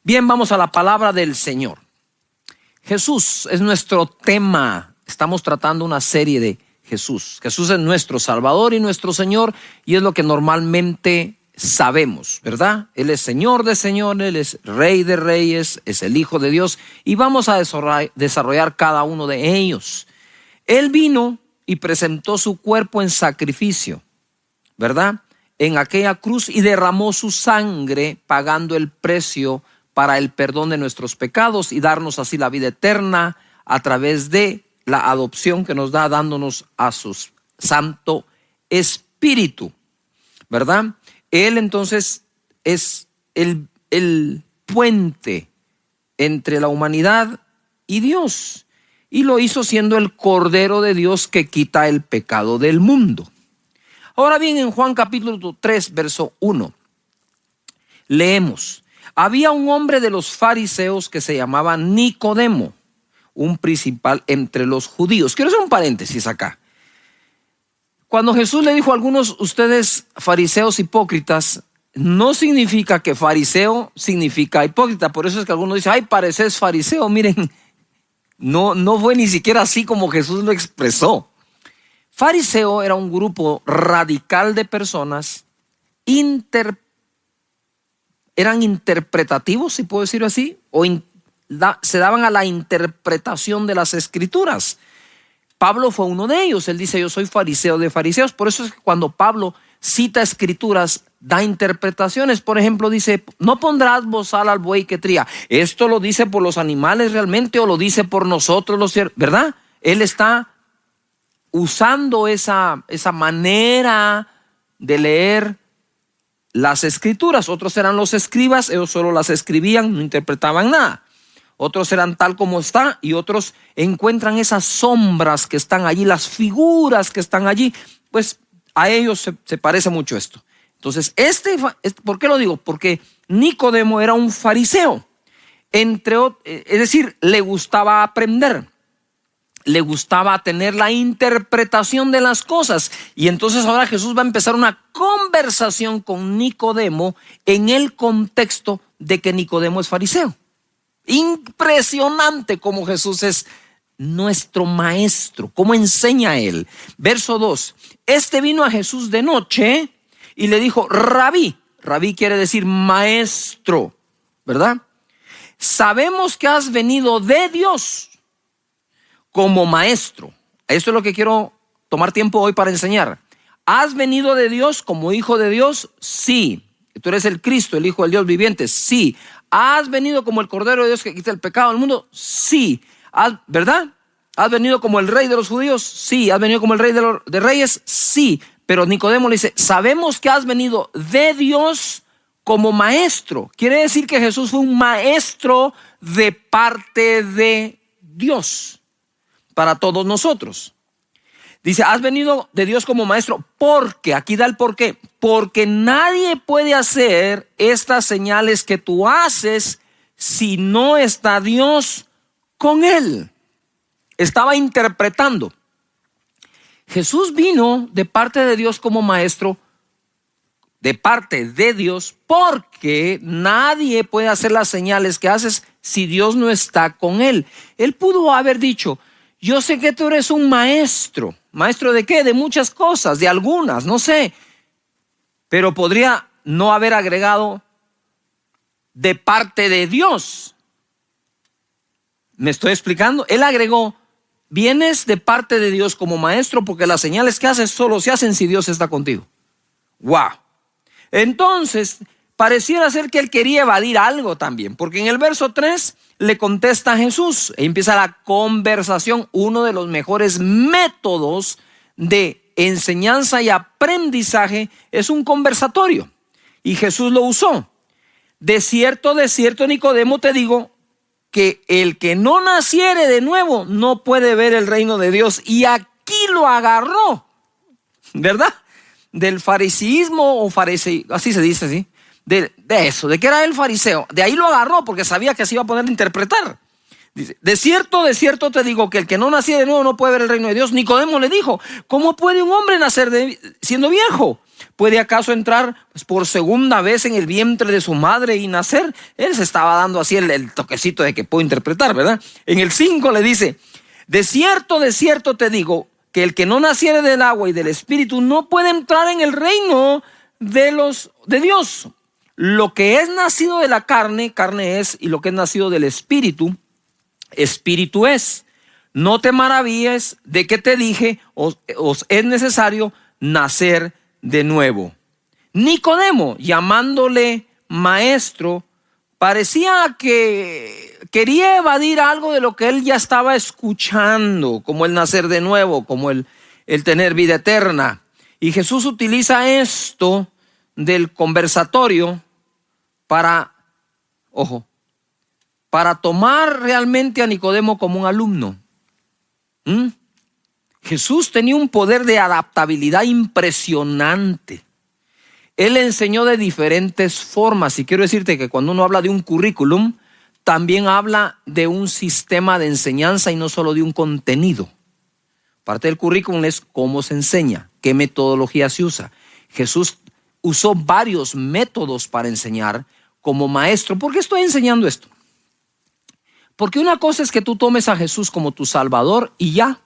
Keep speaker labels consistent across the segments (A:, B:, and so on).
A: Bien, vamos a la palabra del Señor. Jesús es nuestro tema. Estamos tratando una serie de Jesús. Jesús es nuestro Salvador y nuestro Señor, y es lo que normalmente sabemos, ¿verdad? Él es Señor de señores, Él es Rey de reyes, es el Hijo de Dios, y vamos a desarrollar cada uno de ellos. Él vino y presentó su cuerpo en sacrificio, ¿verdad? En aquella cruz, y derramó su sangre pagando el precio para el perdón de nuestros pecados y darnos así la vida eterna a través de la adopción que nos da, dándonos a su Santo Espíritu, ¿verdad? Él entonces es el puente entre la humanidad y Dios, y lo hizo siendo el Cordero de Dios que quita el pecado del mundo. Ahora bien, en Juan capítulo 3, verso 1, leemos: había un hombre de los fariseos que se llamaba Nicodemo, un principal entre los judíos. Quiero hacer un paréntesis acá. Cuando Jesús le dijo a algunos, ustedes fariseos hipócritas, no significa que fariseo significa hipócrita. Por eso es que algunos dicen, ay, pareces fariseo. Miren, no fue ni siquiera así como Jesús lo expresó. Fariseo era un grupo radical de personas, eran interpretativos, si puedo decirlo así, o se daban a la interpretación de las escrituras. Pablo fue uno de ellos. Él dice, yo soy fariseo de fariseos. Por eso es que cuando Pablo cita escrituras, da interpretaciones. Por ejemplo, dice, no pondrás bozal al buey que tría. ¿Esto lo dice por los animales realmente o lo dice por nosotros, verdad? Él está usando esa manera de leer las escrituras. Otros eran los escribas, ellos solo las escribían, no interpretaban nada. Otros eran tal como está, y otros encuentran esas sombras que están allí, las figuras que están allí. Pues a ellos se parece mucho esto. Entonces, ¿por qué lo digo? Porque Nicodemo era un fariseo, es decir, le gustaba aprender, le gustaba tener la interpretación de las cosas. Y entonces ahora Jesús va a empezar una conversación con Nicodemo en el contexto de que Nicodemo es fariseo. Impresionante cómo Jesús es nuestro maestro, cómo enseña él. Verso 2, este vino a Jesús de noche y le dijo, Rabí. Rabí quiere decir maestro, ¿verdad? Sabemos que has venido de Dios como maestro. Esto es lo que quiero tomar tiempo hoy para enseñar. ¿Has venido de Dios como hijo de Dios? Sí. ¿Tú eres el Cristo, el Hijo del Dios viviente? Sí. ¿Has venido como el Cordero de Dios que quita el pecado del mundo? Sí. ¿Verdad? ¿Has venido como el Rey de los judíos? Sí. ¿Has venido como el Rey de reyes? Sí. Pero Nicodemo le dice, sabemos que has venido de Dios como maestro. Quiere decir que Jesús fue un maestro de parte de Dios para todos nosotros. Dice, has venido de Dios como maestro, porque, aquí da el por qué, porque nadie puede hacer estas señales que tú haces si no está Dios con él. Estaba interpretando. Jesús vino de parte de Dios como maestro, de parte de Dios, porque nadie puede hacer las señales que haces si Dios no está con él. Él pudo haber dicho, yo sé que tú eres un maestro. ¿Maestro de qué? De muchas cosas, de algunas, no sé. Pero podría no haber agregado de parte de Dios. ¿Me estoy explicando? Él agregó, vienes de parte de Dios como maestro porque las señales que haces solo se hacen si Dios está contigo. ¡Wow! Entonces, pareciera ser que él quería evadir algo también, porque en el verso 3 le contesta a Jesús e empieza la conversación. Uno de los mejores métodos de enseñanza y aprendizaje es un conversatorio, y Jesús lo usó. De cierto, Nicodemo, te digo que el que no naciere de nuevo no puede ver el reino de Dios. Y aquí lo agarró, ¿verdad? Del fariseísmo o fariseo, así se dice, ¿sí? De eso, de que era el fariseo. De ahí lo agarró porque sabía que se iba a poner a interpretar. Dice, de cierto te digo que el que no naciera de nuevo no puede ver el reino de Dios. Nicodemo le dijo, ¿cómo puede un hombre nacer siendo viejo? ¿Puede acaso entrar por segunda vez en el vientre de su madre y nacer? Él se estaba dando así el toquecito de que puedo interpretar, ¿verdad? En el 5 le dice, de cierto te digo que el que no naciere del agua y del espíritu no puede entrar en el reino de Dios. Lo que es nacido de la carne, carne es, y lo que es nacido del espíritu, espíritu es. No te maravilles de que te dije, os es necesario nacer de nuevo. Nicodemo, llamándole maestro, parecía que quería evadir algo de lo que él ya estaba escuchando, como el nacer de nuevo, como el tener vida eterna. Y Jesús utiliza esto del conversatorio para tomar realmente a Nicodemo como un alumno. Jesús tenía un poder de adaptabilidad impresionante. Él enseñó de diferentes formas, y quiero decirte que cuando uno habla de un currículum, también habla de un sistema de enseñanza y no solo de un contenido. Parte del currículum es cómo se enseña, qué metodología se usa. Jesús usó varios métodos para enseñar como maestro. ¿Por qué estoy enseñando esto? Porque una cosa es que tú tomes a Jesús como tu Salvador y ya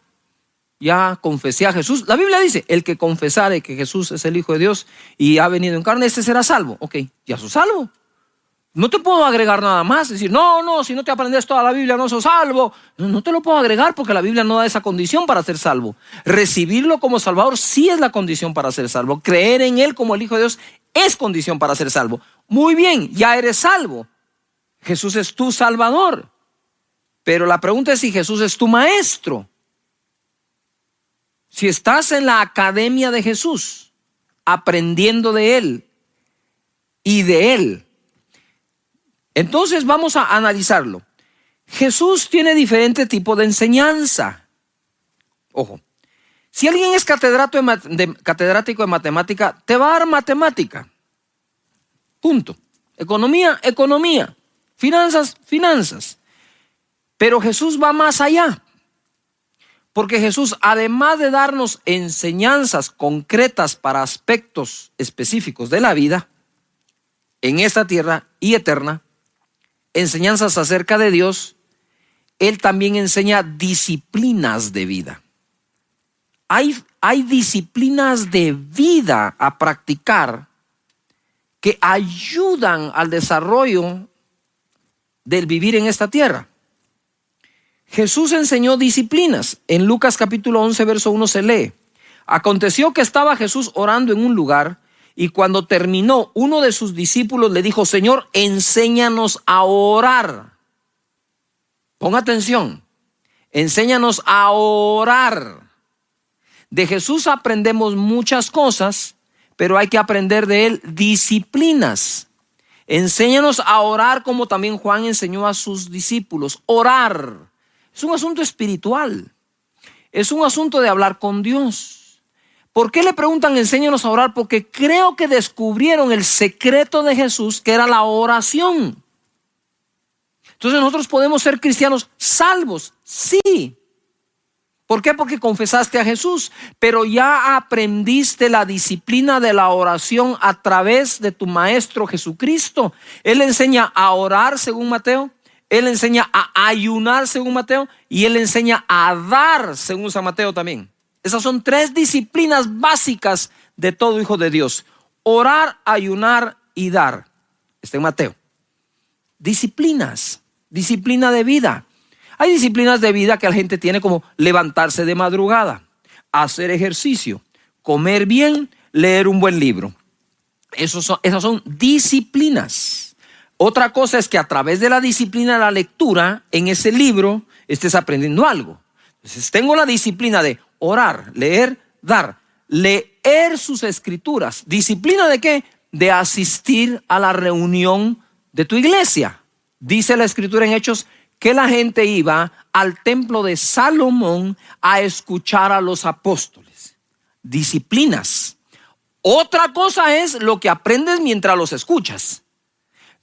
A: confesé a Jesús. La Biblia dice, el que confesare que Jesús es el Hijo de Dios y ha venido en carne, ese será salvo. Ok, ya sos salvo. No te puedo agregar nada más. Decir, no, si no te aprendes toda la Biblia no sos salvo. No te lo puedo agregar porque la Biblia no da esa condición para ser salvo. Recibirlo como Salvador sí es la condición para ser salvo. Creer en Él como el Hijo de Dios es condición para ser salvo. Muy bien, ya eres salvo. Jesús es tu Salvador. Pero la pregunta es si Jesús es tu maestro. Si estás en la academia de Jesús, aprendiendo de Él y de Él, entonces vamos a analizarlo. Jesús tiene diferentes tipos de enseñanza. Ojo, si alguien es catedrático de matemática, te va a dar matemática. Punto. Economía. Finanzas. Pero Jesús va más allá. Porque Jesús, además de darnos enseñanzas concretas para aspectos específicos de la vida, en esta tierra y eterna, enseñanzas acerca de Dios, Él también enseña disciplinas de vida. Hay disciplinas de vida a practicar que ayudan al desarrollo del vivir en esta tierra. Jesús enseñó disciplinas. En Lucas capítulo 11, verso 1 se lee: aconteció que estaba Jesús orando en un lugar, y cuando terminó, uno de sus discípulos le dijo: Señor, enséñanos a orar. Ponga atención, enséñanos a orar. De Jesús aprendemos muchas cosas, pero hay que aprender de Él disciplinas. Enséñanos a orar como también Juan enseñó a sus discípulos. Orar es un asunto espiritual, es un asunto de hablar con Dios. ¿Por qué le preguntan enséñanos a orar? Porque creo que descubrieron el secreto de Jesús, que era la oración. Entonces nosotros podemos ser cristianos salvos, sí. ¿Por qué? Porque confesaste a Jesús, pero ya aprendiste la disciplina de la oración a través de tu Maestro Jesucristo. Él enseña a orar según Mateo, Él enseña a ayunar según Mateo y Él enseña a dar según San Mateo también. Esas son 3 disciplinas básicas de todo hijo de Dios: orar, ayunar y dar. Está en Mateo. Disciplinas, disciplina de vida. Hay disciplinas de vida que la gente tiene, como levantarse de madrugada, hacer ejercicio, comer bien, leer un buen libro. Esas son disciplinas. Otra cosa es que a través de la disciplina de la lectura, en ese libro estés aprendiendo algo. Entonces tengo la disciplina de orar, leer, dar, leer sus escrituras. ¿Disciplina de qué? De asistir a la reunión de tu iglesia. Dice la escritura en Hechos que la gente iba al templo de Salomón a escuchar a los apóstoles. Disciplinas. Otra cosa es lo que aprendes mientras los escuchas.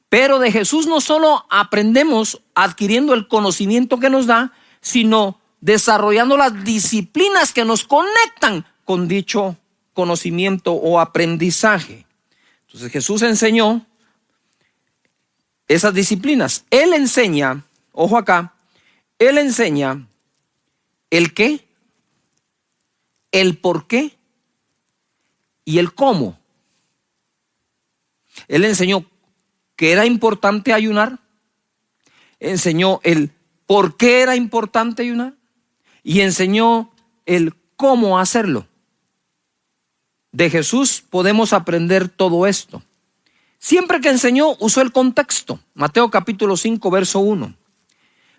A: Pero de Jesús no solo aprendemos adquiriendo el conocimiento que nos da, sino desarrollando las disciplinas que nos conectan con dicho conocimiento o aprendizaje. Entonces Jesús enseñó esas disciplinas. Él enseña, ojo acá, Él enseña el qué, el por qué y el cómo. Él enseñó que era importante ayunar, enseñó el por qué era importante ayunar y enseñó el cómo hacerlo. De Jesús podemos aprender todo esto. Siempre que enseñó, usó el contexto. Mateo capítulo 5, verso 1.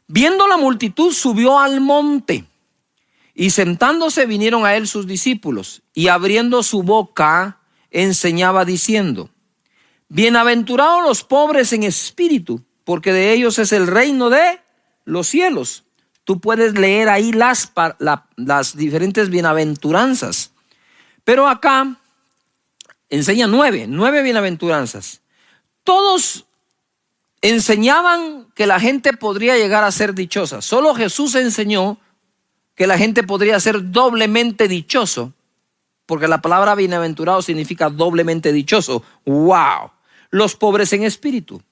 A: Viendo la multitud, subió al monte, y sentándose vinieron a él sus discípulos, y abriendo su boca, enseñaba diciendo: bienaventurados los pobres en espíritu, porque de ellos es el reino de los cielos. Tú puedes leer ahí las diferentes bienaventuranzas. Pero acá enseña nueve bienaventuranzas. Todos enseñaban que la gente podría llegar a ser dichosa. Solo Jesús enseñó que la gente podría ser doblemente dichoso, porque la palabra bienaventurado significa doblemente dichoso. ¡Wow! Los pobres en espíritu,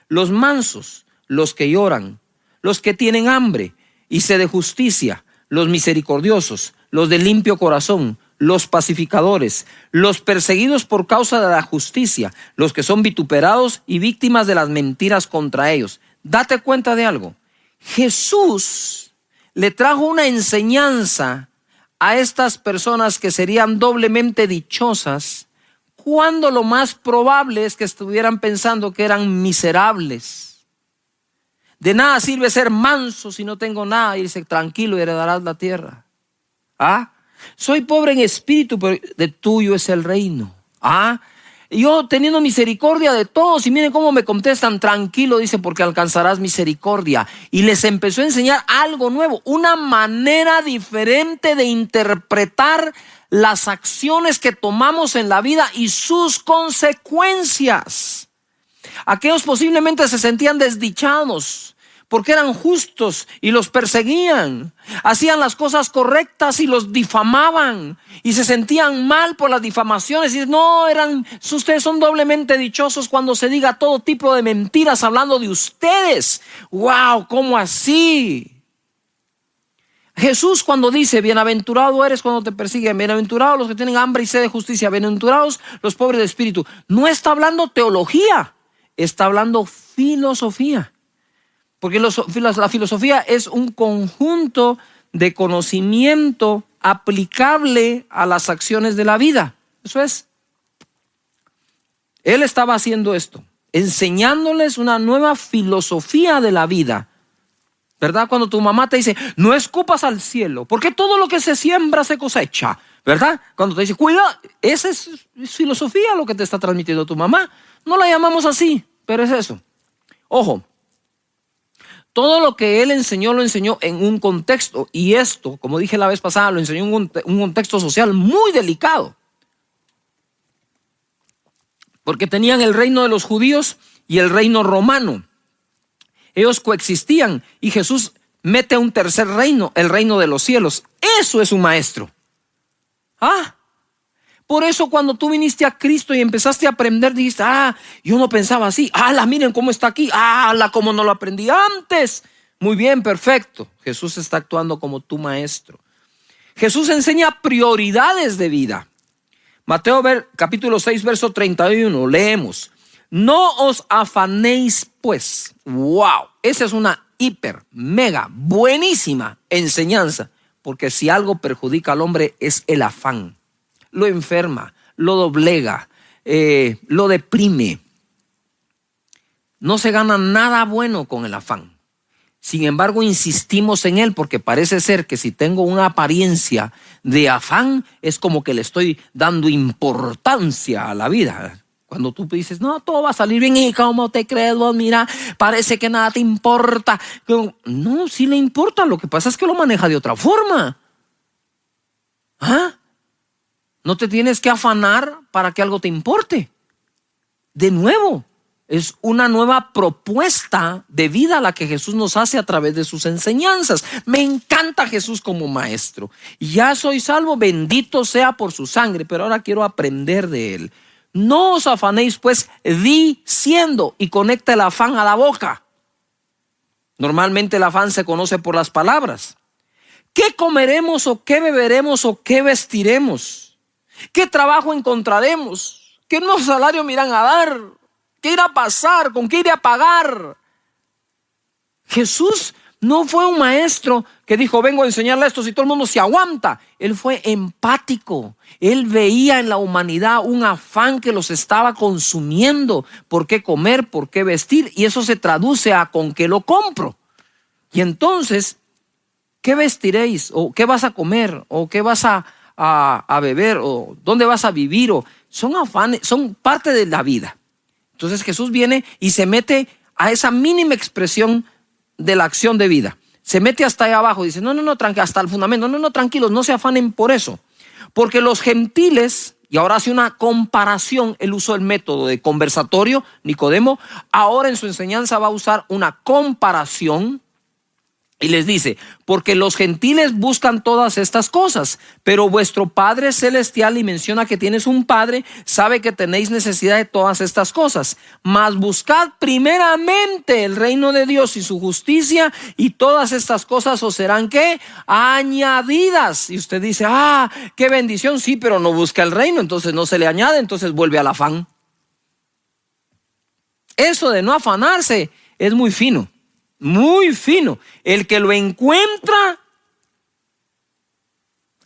A: los mansos, los que lloran, los que tienen hambre y sed de justicia, los misericordiosos, los de limpio corazón, los pacificadores, los perseguidos por causa de la justicia, los que son vituperados y víctimas de las mentiras contra ellos. Date cuenta de algo. Jesús le trajo una enseñanza a estas personas que serían doblemente dichosas, cuando lo más probable es que estuvieran pensando que eran miserables. De nada sirve ser manso si no tengo nada, y dice: tranquilo y heredarás la tierra. Soy pobre en espíritu, pero de tuyo es el reino. Yo teniendo misericordia de todos, y miren cómo me contestan: tranquilo, dice, porque alcanzarás misericordia. Y les empezó a enseñar algo nuevo, una manera diferente de interpretar las acciones que tomamos en la vida y sus consecuencias. Aquellos posiblemente se sentían desdichados porque eran justos y los perseguían. Hacían las cosas correctas y los difamaban, y se sentían mal por las difamaciones. Y no, ustedes son doblemente dichosos cuando se diga todo tipo de mentiras hablando de ustedes. ¡Wow! ¿Cómo así? Jesús, cuando dice: bienaventurado eres cuando te persiguen, bienaventurados los que tienen hambre y sed de justicia, bienaventurados los pobres de espíritu, no está hablando teología, está hablando filosofía. Porque la filosofía es un conjunto de conocimiento aplicable a las acciones de la vida. Eso es. Él estaba haciendo esto, enseñándoles una nueva filosofía de la vida. ¿Verdad? Cuando tu mamá te dice: no escupas al cielo, porque todo lo que se siembra se cosecha. ¿Verdad? Cuando te dice: cuida, esa es filosofía lo que te está transmitiendo tu mamá. No la llamamos así, pero es eso. Ojo, todo lo que él enseñó lo enseñó en un contexto, y esto, como dije la vez pasada, lo enseñó en un contexto social muy delicado. Porque tenían el reino de los judíos y el reino romano. Ellos coexistían, y Jesús mete un tercer reino, el reino de los cielos. Eso es un maestro. Por eso cuando tú viniste a Cristo y empezaste a aprender, dijiste: yo no pensaba así. Miren cómo está aquí. Cómo no lo aprendí antes. Muy bien, perfecto. Jesús está actuando como tu maestro. Jesús enseña prioridades de vida. Mateo capítulo 6, verso 31, leemos: no os afanéis pues. Wow, esa es una hiper, mega, buenísima enseñanza. Porque si algo perjudica al hombre es el afán. Lo enferma, lo doblega, lo deprime. No se gana nada bueno con el afán. Sin embargo, insistimos en él porque parece ser que si tengo una apariencia de afán, es como que le estoy dando importancia a la vida. Cuando tú dices: no, todo va a salir bien, y ¿cómo te crees vos? Mira, parece que nada te importa. No, sí le importa, lo que pasa es que lo maneja de otra forma. No te tienes que afanar para que algo te importe. De nuevo, Es una nueva propuesta de vida la que Jesús nos hace a través de sus enseñanzas. Me encanta Jesús como maestro. Ya soy salvo, bendito sea por su sangre, pero ahora quiero aprender de él. No os afanéis pues diciendo, y conecta el afán a la boca. Normalmente el afán se conoce por las palabras. ¿Qué comeremos o qué beberemos o qué vestiremos? ¿Qué trabajo encontraremos? ¿Qué nuevo salario me irán a dar? ¿Qué irá a pasar? ¿Con qué iré a pagar? Jesús no fue un maestro que dijo, vengo a enseñarle esto si todo el mundo se aguanta. Él fue empático. Él veía en la humanidad un afán que los estaba consumiendo. ¿Por qué comer? ¿Por qué vestir? Y eso se traduce a ¿con qué lo compro? Y entonces, ¿qué vestiréis? ¿O qué vas a comer? ¿O qué vas a beber? ¿O dónde vas a vivir? O son afanes, son parte de la vida. Entonces Jesús viene y se mete a esa mínima expresión de la acción de vida. Se mete hasta ahí abajo. Dice, no, hasta el fundamento. No, tranquilos, no se afanen por eso. Porque los gentiles, y ahora hace una comparación, él usó el método de conversatorio, Nicodemo, ahora en su enseñanza va a usar una comparación. Y les dice, porque los gentiles buscan todas estas cosas, pero vuestro Padre Celestial, y menciona que tienes un Padre, sabe que tenéis necesidad de todas estas cosas. Mas buscad primeramente el reino de Dios y su justicia, y todas estas cosas os serán, ¿qué? Añadidas. Y usted dice, qué bendición, sí, pero no busca el reino, entonces no se le añade, entonces vuelve al afán. Eso de no afanarse es muy fino. Muy fino. El que lo encuentra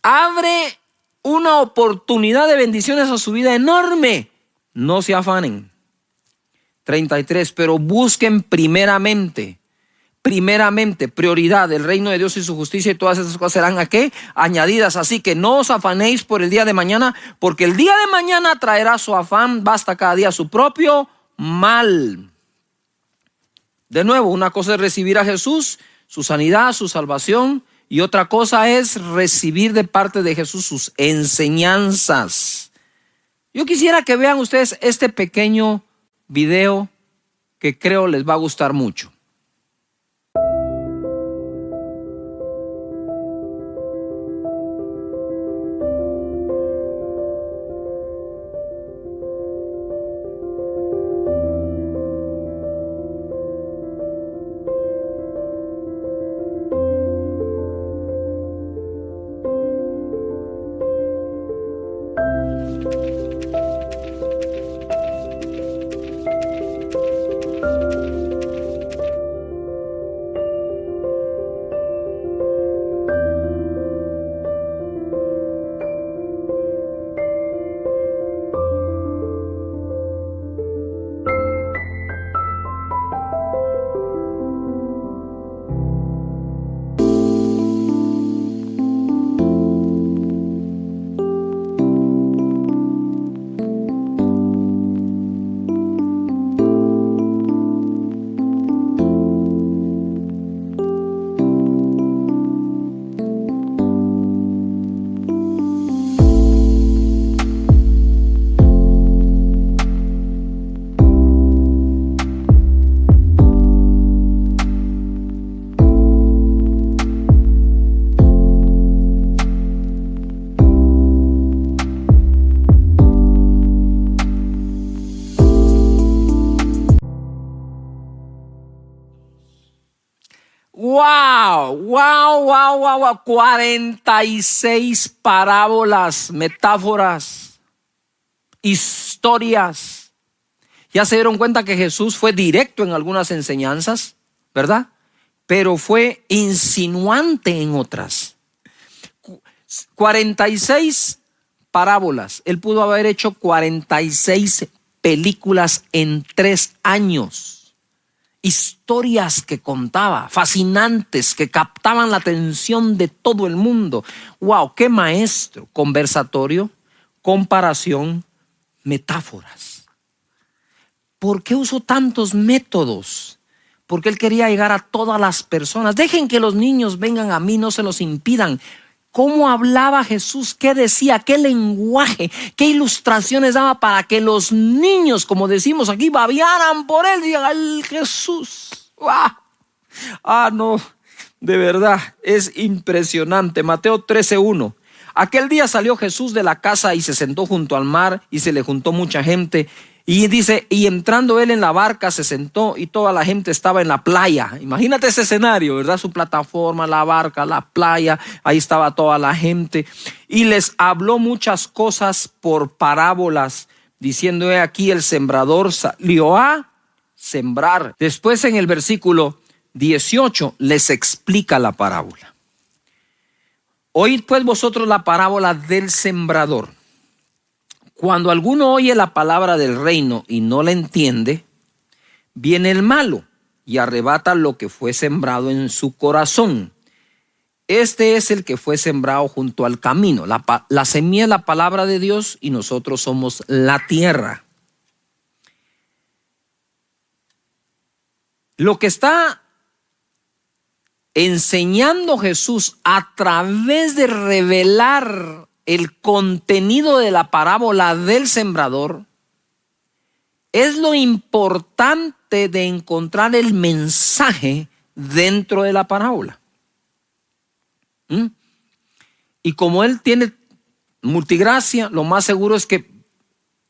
A: abre una oportunidad de bendiciones a su vida enorme. No se afanen. 33. Pero busquen primeramente, prioridad, el reino de Dios y su justicia, y todas esas cosas serán ¿a qué? Añadidas. Así que no os afanéis por el día de mañana, porque el día de mañana traerá su afán. Basta cada día su propio mal. De nuevo, una cosa es recibir a Jesús, su sanidad, su salvación, y otra cosa es recibir de parte de Jesús sus enseñanzas. Yo quisiera que vean ustedes este pequeño video que creo les va a gustar mucho. Wow. 46 parábolas, metáforas, historias. Ya se dieron cuenta que Jesús fue directo en algunas enseñanzas, ¿verdad? Pero fue insinuante en otras. 46 parábolas. Él pudo haber hecho 46 películas en 3 años. Historias que contaba, fascinantes, que captaban la atención de todo el mundo. Wow, qué maestro. Conversatorio, comparación, metáforas. ¿Por qué usó tantos métodos? Porque él quería llegar a todas las personas. Dejen que los niños vengan a mí, no se los impidan. cómo hablaba Jesús, qué decía, qué lenguaje, qué ilustraciones daba para que los niños, como decimos aquí, babearan por él y digan: ¡ay, Jesús! ¡Wow! No, de verdad, es impresionante. Mateo 13:1. Aquel día salió Jesús de la casa y se sentó junto al mar, y se le juntó mucha gente. Y dice, y entrando él en la barca se sentó, y toda la gente estaba en la playa. Imagínate ese escenario, ¿verdad? Su plataforma, la barca, la playa, ahí estaba toda la gente. Y les habló muchas cosas por parábolas, diciendo: he aquí el sembrador salió a sembrar. Después, en el versículo 18, les explica la parábola. Oíd pues vosotros la parábola del sembrador. Cuando alguno oye la palabra del reino y no la entiende, viene el malo y arrebata lo que fue sembrado en su corazón. Este es el que fue sembrado junto al camino. La semilla es la palabra de Dios, y nosotros somos la tierra. Lo que está enseñando Jesús a través de revelar el contenido de la parábola del sembrador es lo importante de encontrar el mensaje dentro de la parábola. Y como él tiene multigracia, lo más seguro es que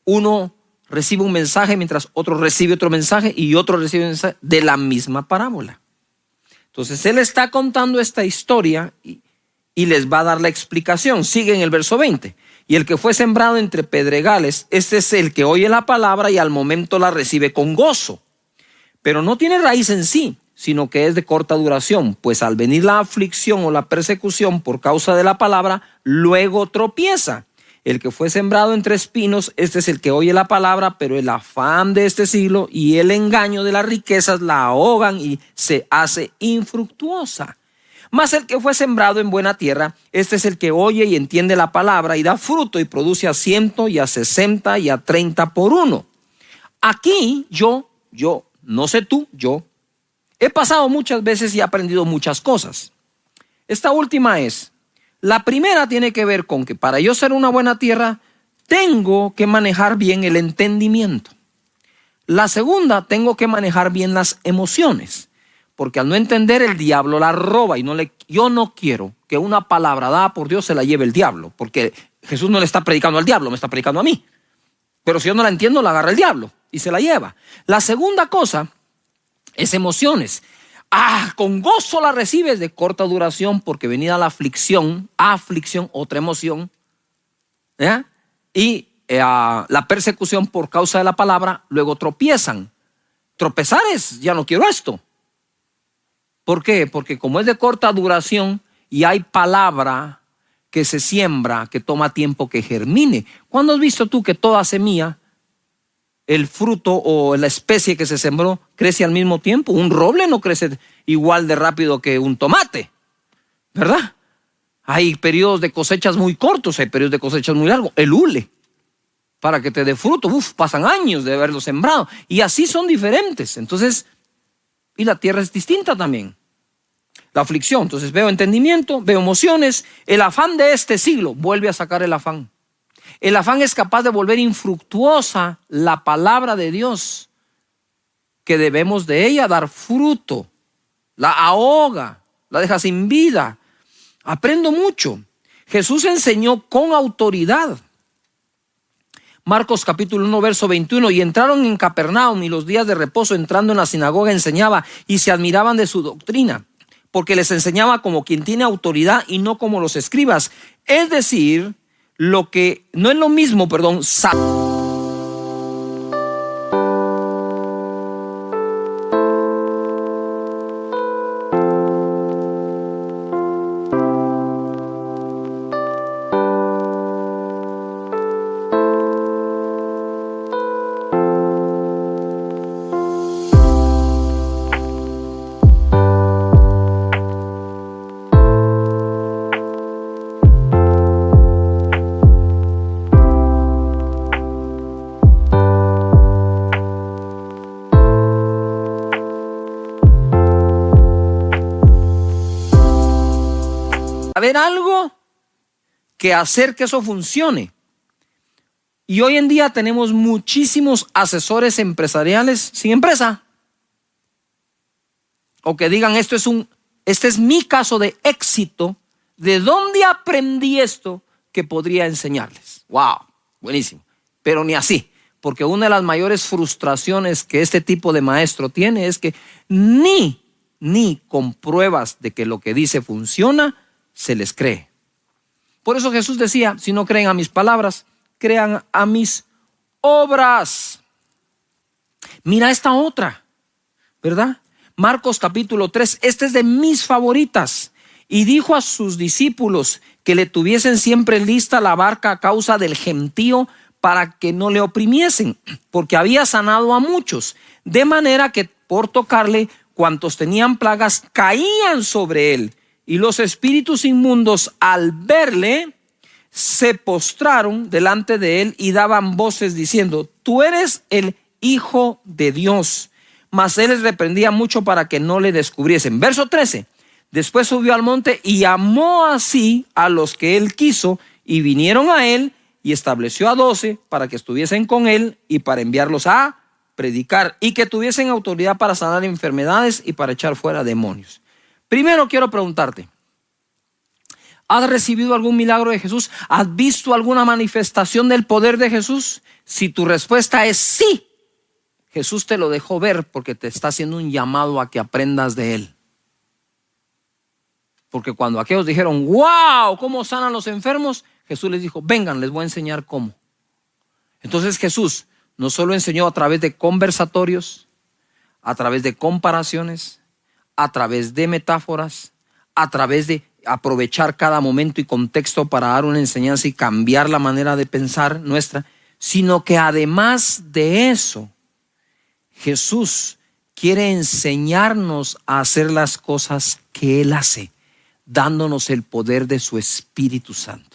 A: uno recibe un mensaje mientras otro recibe otro mensaje y otro recibe un mensaje de la misma parábola. Entonces él está contando esta historia y les va a dar la explicación. Sigue en el verso 20. Y el que fue sembrado entre pedregales, este es el que oye la palabra y al momento la recibe con gozo, pero no tiene raíz en sí, sino que es de corta duración, pues al venir la aflicción o la persecución por causa de la palabra, luego tropieza. El que fue sembrado entre espinos, este es el que oye la palabra, pero el afán de este siglo y el engaño de las riquezas la ahogan y se hace infructuosa. Mas el que fue sembrado en buena tierra, este es el que oye y entiende la palabra y da fruto y produce a 100 y a 60 y a 30 por uno. Aquí yo, no sé tú, yo he pasado muchas veces y he aprendido muchas cosas. Esta última es: la primera tiene que ver con que para yo ser una buena tierra, tengo que manejar bien el entendimiento. La segunda, tengo que manejar bien las emociones, porque al no entender, el diablo la roba. Yo no quiero que una palabra dada por Dios se la lleve el diablo, porque Jesús no le está predicando al diablo, me está predicando a mí. Pero si yo no la entiendo, la agarra el diablo y se la lleva. La segunda cosa es emociones. Con gozo la recibes, de corta duración, porque venida la aflicción, otra emoción, y la persecución por causa de la palabra, luego tropiezan. Tropezar es: ya no quiero esto. ¿Por qué? Porque como es de corta duración y hay palabra que se siembra, que toma tiempo que germine. ¿Cuándo has visto tú que toda semilla, el fruto o la especie que se sembró, crece al mismo tiempo? Un roble no crece igual de rápido que un tomate, ¿verdad? Hay periodos de cosechas muy cortos, hay periodos de cosechas muy largos. El hule, para que te dé fruto, pasan años de haberlo sembrado. Y así son diferentes. Entonces, y la tierra es distinta también. La aflicción, entonces veo entendimiento, veo emociones. El afán de este siglo vuelve a sacar el afán. El afán es capaz de volver infructuosa la palabra de Dios, que debemos de ella dar fruto. La ahoga, la deja sin vida. Aprendo mucho. Jesús enseñó con autoridad. Marcos capítulo 1 verso 21. Y entraron en Capernaum, y los días de reposo entrando en la sinagoga enseñaba, y se admiraban de su doctrina, porque les enseñaba como quien tiene autoridad y no como los escribas. Es decir, lo que no es lo mismo, saber algo que hacer que eso funcione. Y hoy en día tenemos muchísimos asesores empresariales sin empresa. O que digan, este es mi caso de éxito. ¿De dónde aprendí esto que podría enseñarles? Wow, buenísimo. Pero ni así, porque una de las mayores frustraciones que este tipo de maestro tiene es que ni con pruebas de que lo que dice funciona, se les cree. Por eso Jesús decía, si no creen a mis palabras, crean a mis obras. Mira esta otra, ¿verdad? Marcos capítulo 3, esta es de mis favoritas. Y dijo a sus discípulos que le tuviesen siempre lista la barca a causa del gentío para que no le oprimiesen, porque había sanado a muchos, de manera que por tocarle, cuantos tenían plagas caían sobre él. Y los espíritus inmundos, al verle, se postraron delante de él y daban voces diciendo, tú eres el Hijo de Dios. Mas él les reprendía mucho para que no le descubriesen. Verso 13. Después subió al monte y llamó así a los que él quiso y vinieron a él y estableció a 12 para que estuviesen con él y para enviarlos a predicar y que tuviesen autoridad para sanar enfermedades y para echar fuera demonios. Primero quiero preguntarte, ¿has recibido algún milagro de Jesús? ¿Has visto alguna manifestación del poder de Jesús? Si tu respuesta es sí, Jesús te lo dejó ver porque te está haciendo un llamado a que aprendas de él. Porque cuando aquellos dijeron, wow, ¿cómo sanan los enfermos? Jesús les dijo, vengan, les voy a enseñar cómo. Entonces Jesús no solo enseñó a través de conversatorios, a través de comparaciones, a través de metáforas, a través de aprovechar cada momento y contexto para dar una enseñanza y cambiar la manera de pensar nuestra, sino que además de eso, Jesús quiere enseñarnos a hacer las cosas que Él hace, dándonos el poder de su Espíritu Santo.